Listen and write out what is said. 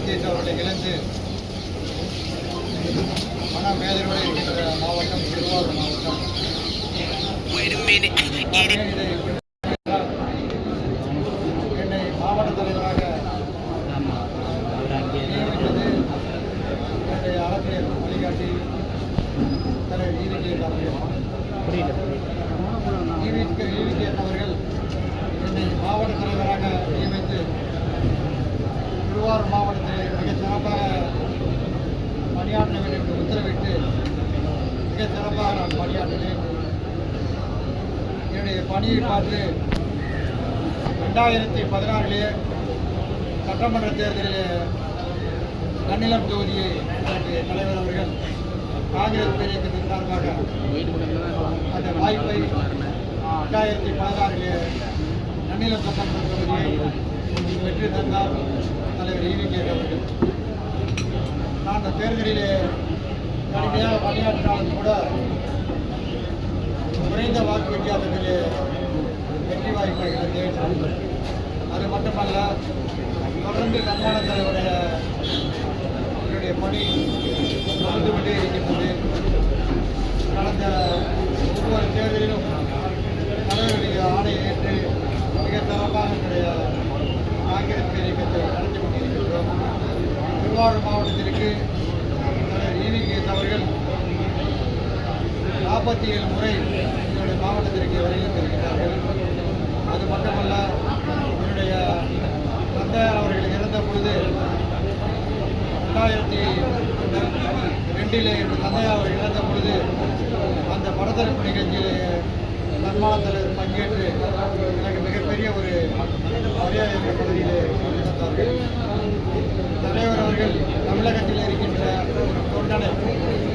சதீஷ் அவர்களை இழந்து மன வேதனையோடு இருக்கின்ற மாவட்டம் திருவாரூர் மாவட்டம். என்னை மாவட்ட தலைவராக நியமித்தது என்னுடைய அரசியல் வழிகாட்டி தலைவர் ஈவிகே அவர்கள் என்னை மாவட்ட தலைவராக நியமித்து திருவாரூர் மாவட்டத்தில் மிகச் சிறப்பாக பணியாற்ற வேண்டும் என்று உத்தரவிட்டு மிகச் சிறப்பாக நான் பணியாற்றினேன். என்னுடைய பணியை பார்த்து 2016 சட்டமன்ற தேர்தலிலே நன்னிலம் தொகுதியை எனக்கு தலைவர் அவர்கள் காங்கிரஸ் இயக்கத்தின் சார்பாக அந்த வாய்ப்பை 2016 நன்னிலம் சட்டமன்ற தொகுதியை வெற்றி தந்தார் தலைவர் ஈவிகே அவர்கள். நான் அந்த தேர்தலிலே கடுமையாக பணியாற்றினாலும் கூட குறைந்த வாக்கு வித்தியாசத்திலே வெற்றி வாய்ப்பை இழந்தேன். அது மட்டுமல்ல, தொடர்ந்து கண்காண தலைவருடைய பணி தொடர்ந்து கொண்டே இருக்கின்றது. கடந்த ஒவ்வொரு தேர்தலிலும் தலைவருடைய ஆணையை ஏற்று மிக சிறப்பாக என்னுடைய காங்கிரஸ் இயக்கத்தை நடத்தி கொண்டிருக்கின்றோம். திருவாரூர் மாவட்டத்திற்கு தலைவர் ஈவிகே அவர்கள் 47 முறை என்னுடைய மாவட்டத்திற்கு வருகை தருகிறார்கள். அது மட்டுமல்ல, என்னுடைய தந்தையார் அவர்கள் இறந்த பொழுது 2002 என் தந்தையார் அவர்கள் இறந்த பொழுது அந்த படத்தரப்பு நிகழ்ச்சியிலே சன்மான தலைவர் பங்கேற்று எனக்கு மிகப்பெரிய ஒரு மரியாதை பகுதியிலே இருந்தார்கள். தலைவர் அவர்கள் தமிழகத்தில்